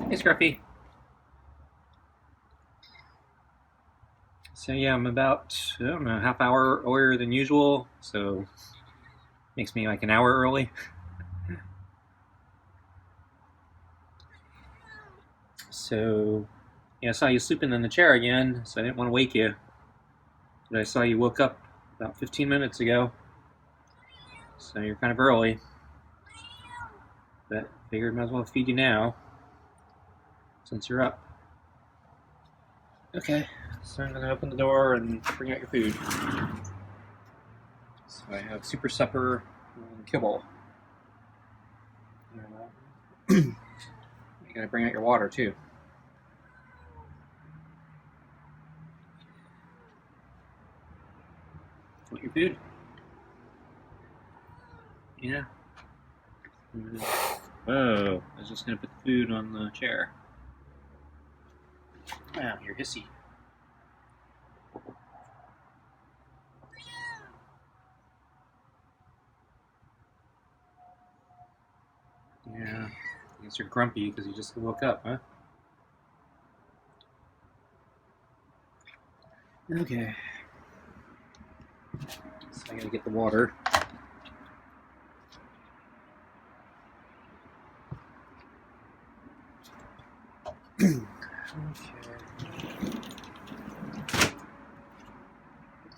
Hey, Scruffy. So yeah, I'm about, I don't know, half hour earlier than usual, so makes me like an hour early. So yeah, I saw you sleeping in the chair again, so I didn't want to wake you. But I saw you woke up about 15 minutes ago, so you're kind of early. But figured might as well feed you now, since you're up. Okay, so I'm gonna open the door and bring out your food. So I have super supper and kibble. You gotta bring out your water too. Want your food? Yeah. Whoa, I was just gonna put the food on the chair. Wow, you're hissy. Yeah, I guess you're grumpy because you just woke up, huh? Okay. So I gotta get the water. Okay.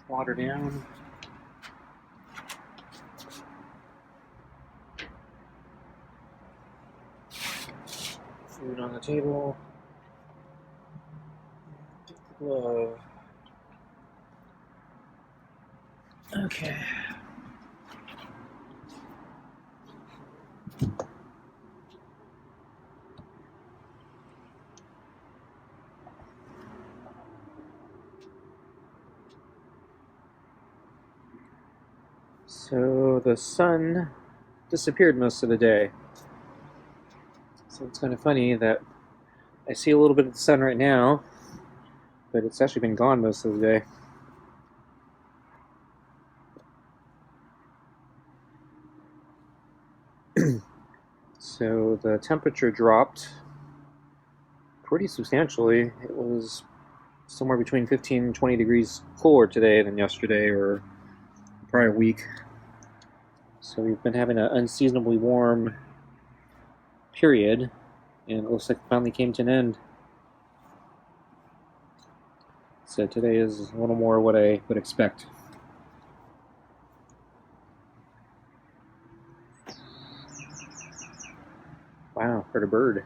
Water down. Food on the table. Get the glove. Okay. So the sun disappeared most of the day. So it's kind of funny that I see a little bit of the sun right now, but it's actually been gone most of the day. So the temperature dropped pretty substantially. It was somewhere between 15 and 20 degrees cooler today than yesterday or prior week. So we've been having an unseasonably warm period, and it looks like it finally came to an end. So today is a little more what I would expect. Wow, heard a bird.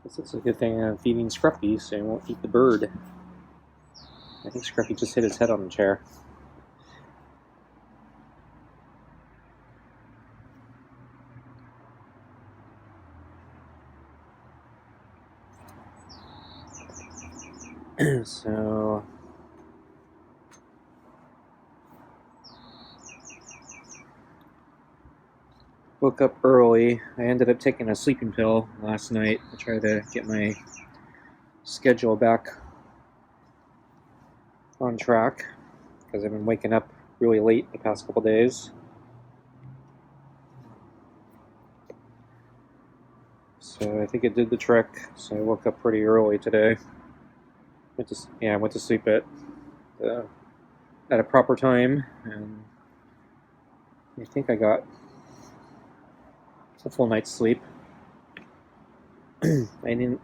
Guess it's a good thing I'm feeding Scruffy so he won't eat the bird. I think Scruffy just hit his head on the chair. So woke up early. I ended up taking a sleeping pill last night to try to get my schedule back on track because I've been waking up really late the past couple days. So I think it did the trick. So I woke up pretty early today. I went to sleep at a proper time, and I think I got a full night's sleep. I didn't.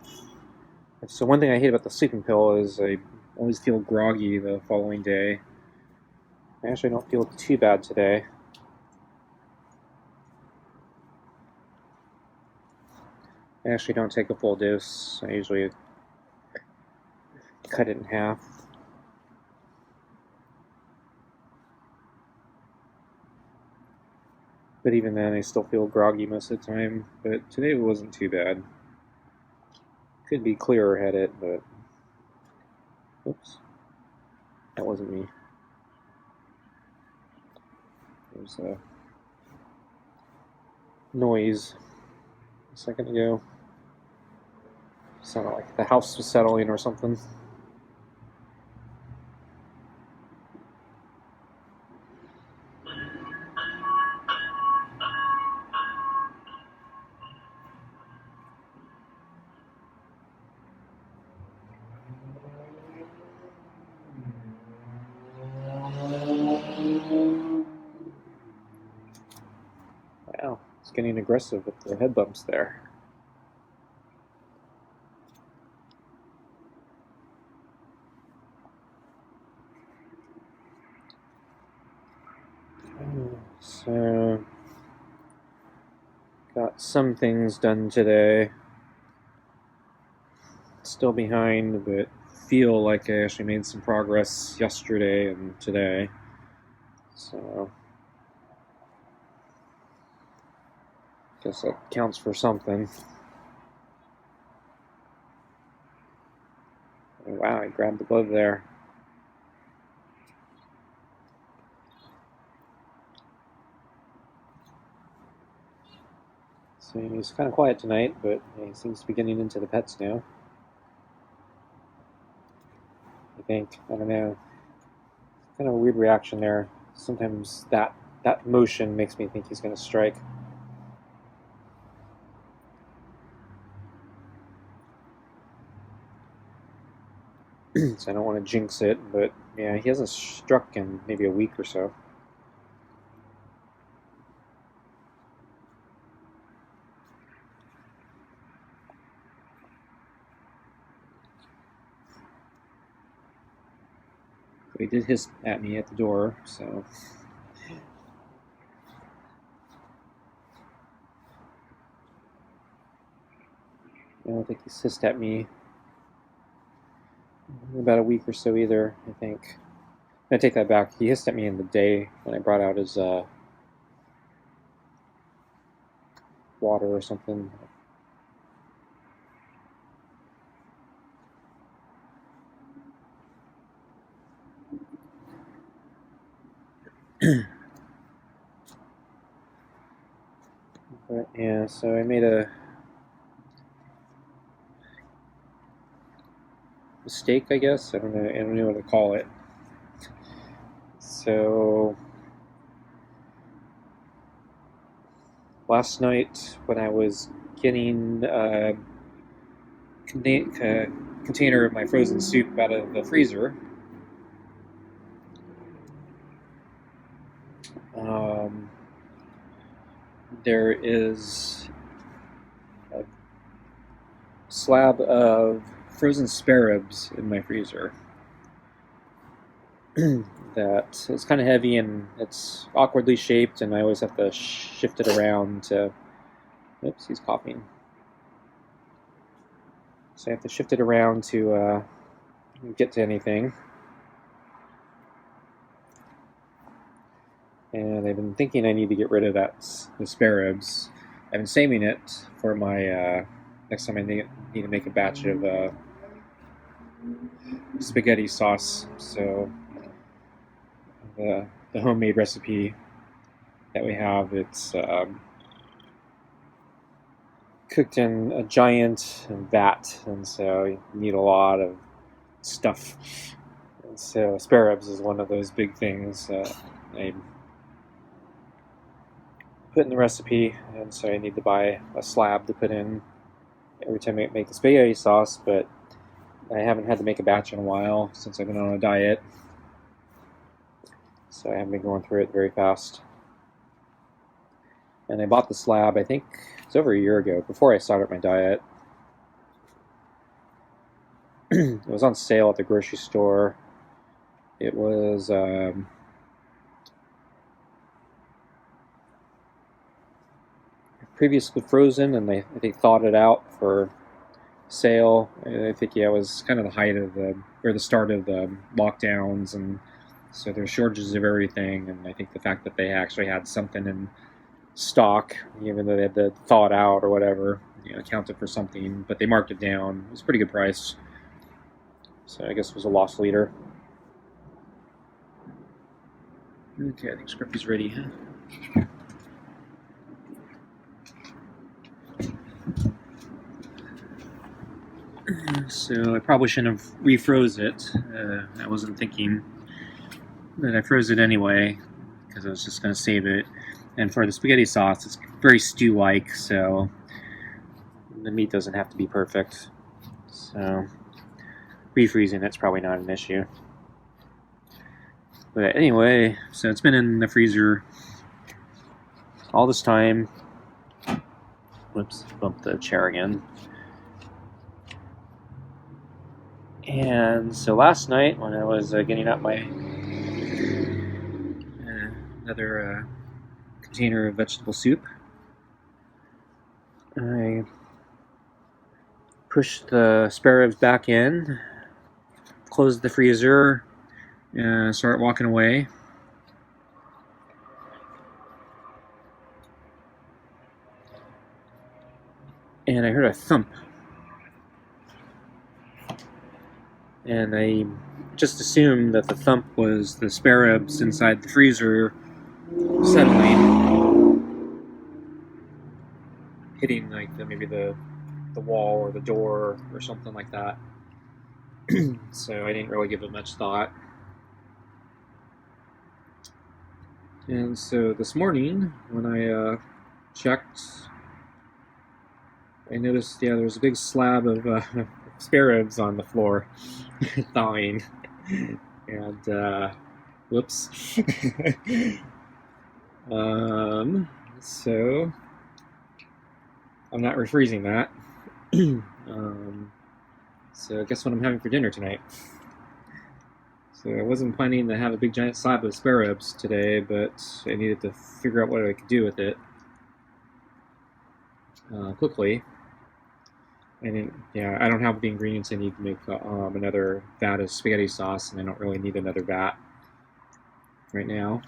So one thing I hate about the sleeping pill is I always feel groggy the following day. I actually don't feel too bad today. I actually don't take a full dose. I usually cut it in half. But even then, I still feel groggy most of the time. But today wasn't too bad. Could be clearer headed, but oops, that wasn't me. There's a noise a second ago. Sounded like the house was settling or something. Wow, it's getting aggressive with the head bumps there. So, got some things done today. Still behind, but feel like I actually made some progress yesterday and today. So, guess that counts for something. Oh, wow, I grabbed the glove there. So he's kind of quiet tonight, but he seems to be getting into the pets now. I think. I don't know. Kind of a weird reaction there. Sometimes that motion makes me think he's going to strike. So I don't want to jinx it, but yeah, he hasn't struck in maybe a week or so. He did hiss at me at the door, so. I don't think he's hissed at me in about a week or so either, I think. I take that back. He hissed at me in the day when I brought out his water or something. But yeah, so I made a mistake, I guess. I don't know what to call it. So last night when I was getting a container of my frozen soup out of the freezer, there is a slab of frozen spare ribs in my freezer that is kind of heavy and it's awkwardly shaped, and I always have to shift it around to. Oops, he's coughing. So I have to shift it around to get to anything. And I've been thinking I need to get rid of the spare ribs. I've been saving it for my next time I need to make a batch of spaghetti sauce. So the homemade recipe that we have, it's cooked in a giant vat, and so you need a lot of stuff. And so spare ribs is one of those big things I put in the recipe, and so I need to buy a slab to put in every time I make the spaghetti sauce, but I haven't had to make a batch in a while since I've been on a diet, so I haven't been going through it very fast. And I bought the slab, I think it's over a year ago, before I started my diet. It was on sale at the grocery store. It was previously frozen, and they thawed it out for sale. I think it was kind of the height of the start of the lockdowns, and so there's shortages of everything. And I think the fact that they actually had something in stock, even though they had to thaw it out or whatever, accounted for something. But they marked it down. It was a pretty good price. So I guess it was a loss leader. Okay, I think Scruffy's ready, huh? so I probably shouldn't have refroze it. I wasn't thinking that I froze it anyway, because I was just going to save it. And for the spaghetti sauce, it's very stew-like, so the meat doesn't have to be perfect. So refreezing it's probably not an issue. But anyway, so it's been in the freezer all this time. Whoops, bumped the chair again. And so last night, when I was getting up my another container of vegetable soup, I pushed the spare ribs back in, closed the freezer, and started walking away. And I heard a thump. And I just assumed that the thump was the spare ribs inside the freezer settling, hitting like maybe the wall or the door or something like that. So I didn't really give it much thought. And so this morning, when I checked, I noticed, there was a big slab of spare ribs on the floor, thawing. And, whoops. So, I'm not refreezing that. So, guess what I'm having for dinner tonight? So, I wasn't planning to have a big giant slab of spare ribs today, but I needed to figure out what I could do with it quickly. I don't have the ingredients I need to make another vat of spaghetti sauce, and I don't really need another vat right now.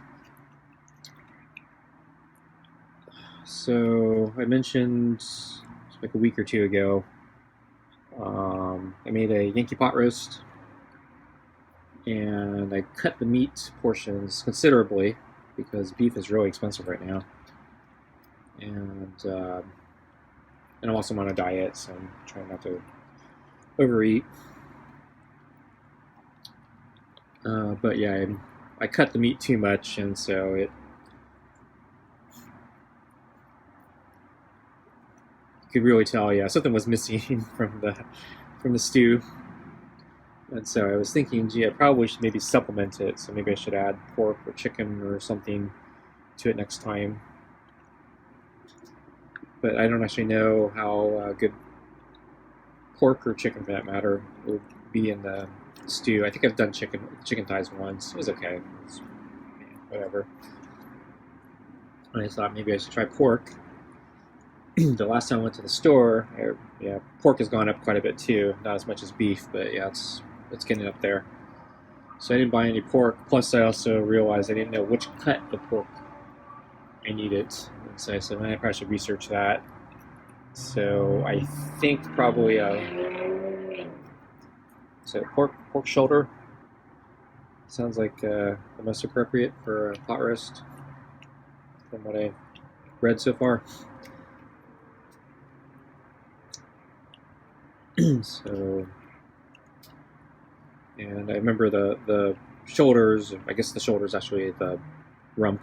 So I mentioned like a week or two ago, I made a Yankee pot roast, and I cut the meat portions considerably because beef is really expensive right now, and I'm also on a diet, so I'm trying not to overeat. But yeah, I cut the meat too much, and so you could really tell, something was missing from the stew. And so I was thinking, I probably should maybe supplement it. So maybe I should add pork or chicken or something to it next time. But I don't actually know how good pork or chicken, for that matter, will be in the stew. I think I've done chicken thighs once. It was okay. Whatever. I thought maybe I should try pork. The last time I went to the store, pork has gone up quite a bit too. Not as much as beef, but it's getting up there. So I didn't buy any pork. Plus, I also realized I didn't know which cut of pork I needed. And so I said, I probably should research that. So I think probably pork shoulder sounds like the most appropriate for a pot roast from what I've read so far. So, and I remember the shoulders. I guess the shoulders actually the rump.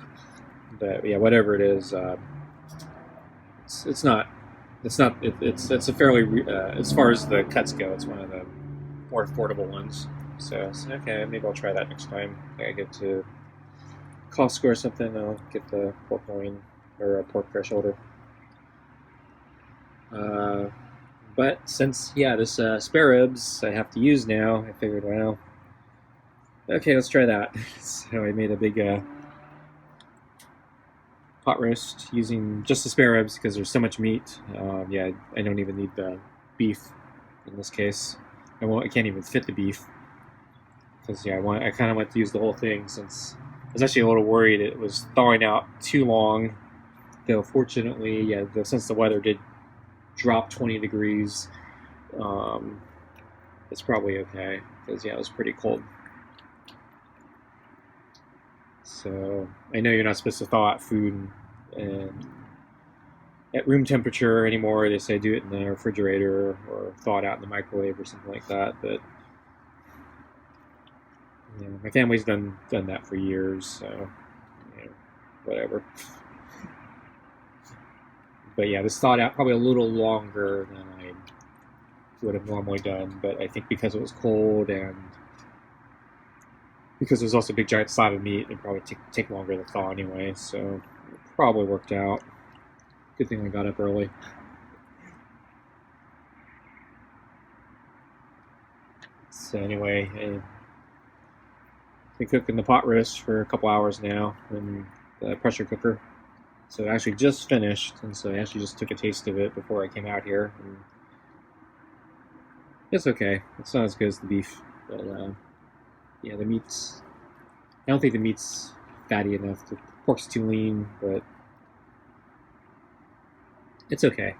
Whatever it is, it's a fairly as far as the cuts go, it's one of the more affordable ones. So okay, maybe I'll try that next time I get to Costco or something. I'll get the pork loin or a pork shoulder. But since this spare ribs I have to use now, I figured, well, okay, let's try that. So I made a big pot roast using just the spare ribs because there's so much meat. I don't even need the beef in this case. I can't even fit the beef because I kind of want to use the whole thing, since I was actually a little worried it was thawing out too long. Though fortunately, since the weather did drop 20 degrees, it's probably okay because it was pretty cold. So I know you're not supposed to thaw out food and at room temperature anymore. They say do it in the refrigerator or thaw it out in the microwave or something like that. But my family's done that for years, so whatever. But yeah, this thawed out probably a little longer than I would have normally done. But I think because it was cold and because it was also a big giant slab of meat, it'd probably take longer to thaw anyway. So it probably worked out. Good thing I got up early. So anyway, I've been cooking the pot roast for a couple hours now in the pressure cooker. So it actually just finished, and so I actually just took a taste of it before I came out here. And it's okay. It's not as good as the beef, but yeah, the meat's. I don't think the meat's fatty enough. The pork's too lean, but it's okay.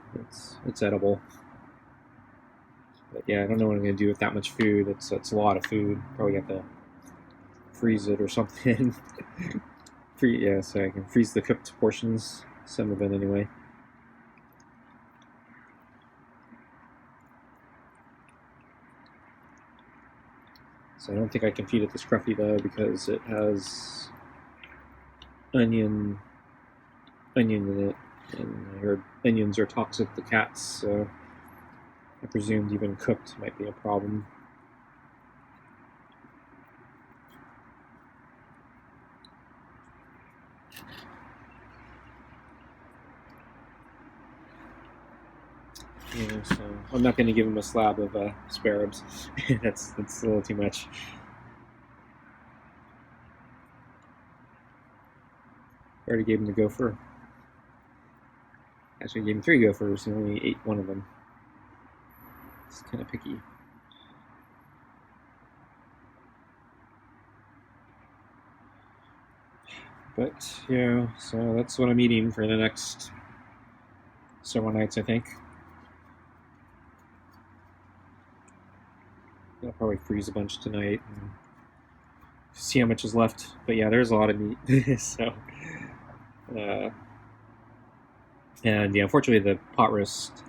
It's edible. But yeah, I don't know what I'm gonna do with that much food. It's a lot of food. Probably have to freeze it or something. So I can freeze the cooked portions, some of it anyway. So I don't think I can feed it to Scruffy though because it has onion in it, and I heard onions are toxic to cats, so I presumed even cooked might be a problem. So I'm not going to give him a slab of spare ribs. that's a little too much. I already gave him the gopher. Actually, I gave him 3 gophers. He only ate one of them. It's kind of picky. But so that's what I'm eating for the next several nights, I think. I'll probably freeze a bunch tonight and see how much is left. But yeah, there's a lot of meat. So, and yeah, unfortunately, the pot roast.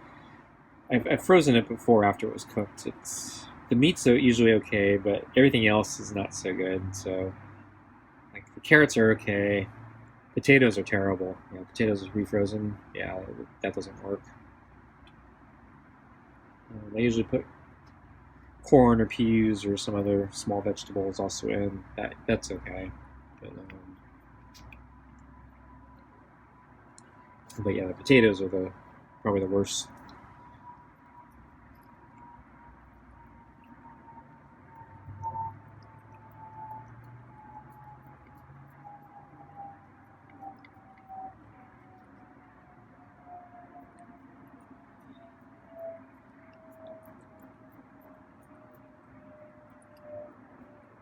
I've frozen it before after it was cooked. The meat's usually okay, but everything else is not so good. So, like the carrots are okay, potatoes are terrible. Potatoes is refrozen. Yeah, that doesn't work. I usually put corn or peas or some other small vegetables also in. That's okay. But yeah, the potatoes are probably the worst.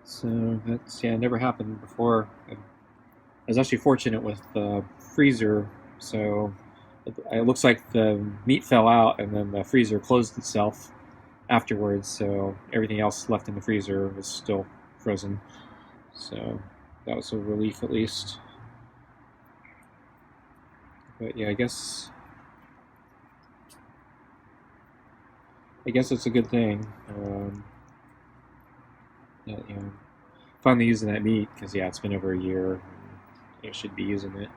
So that's never happened before. I was actually fortunate with the freezer, so it looks like the meat fell out and then the freezer closed itself afterwards, so everything else left in the freezer was still frozen. So that was a relief at least. But yeah, I guess it's a good thing. That, finally using that meat because it's been over a year. I should be using it.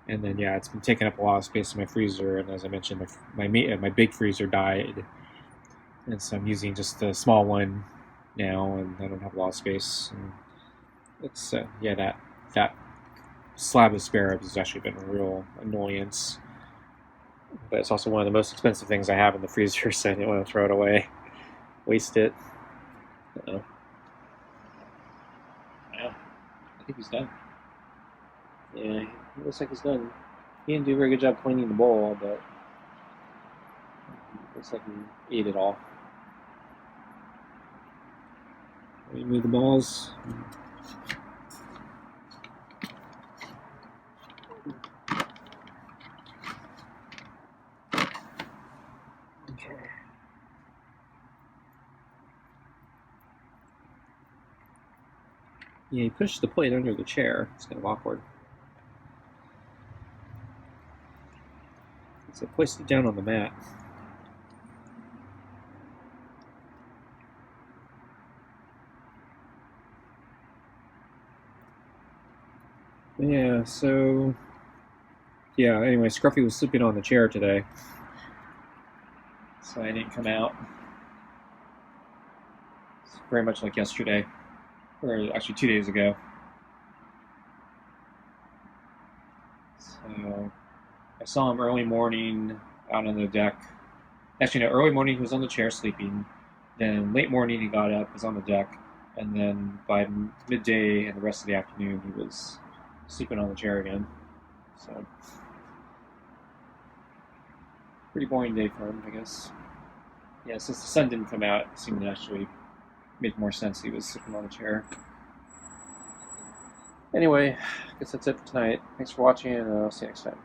And then it's been taking up a lot of space in my freezer. And as I mentioned, my big freezer died, and so I'm using just the small one now, and I don't have a lot of space. And it's that slab of spare ribs has actually been a real annoyance. But it's also one of the most expensive things I have in the freezer, so I didn't want to throw it away, waste it. Yeah, I think he's done. Yeah, it looks like he's done. He didn't do a very good job cleaning the bowl, but it looks like he ate it all. Remove the balls. Okay. Yeah, he pushed the plate under the chair. It's kind of awkward. So I placed it down on the mat. Yeah, so... Yeah, anyway, Scruffy was sleeping on the chair today. So I didn't come out. It's very much like yesterday. Or actually 2 days ago. So I saw him early morning out on the deck. Actually, no, early morning he was on the chair sleeping. Then late morning he got up, was on the deck. And then by midday and the rest of the afternoon he was sleeping on the chair again. So, pretty boring day for him, I guess. Yeah, since the sun didn't come out, it seemed to actually make more sense he was sleeping on the chair. Anyway, I guess that's it for tonight. Thanks for watching, and I'll see you next time.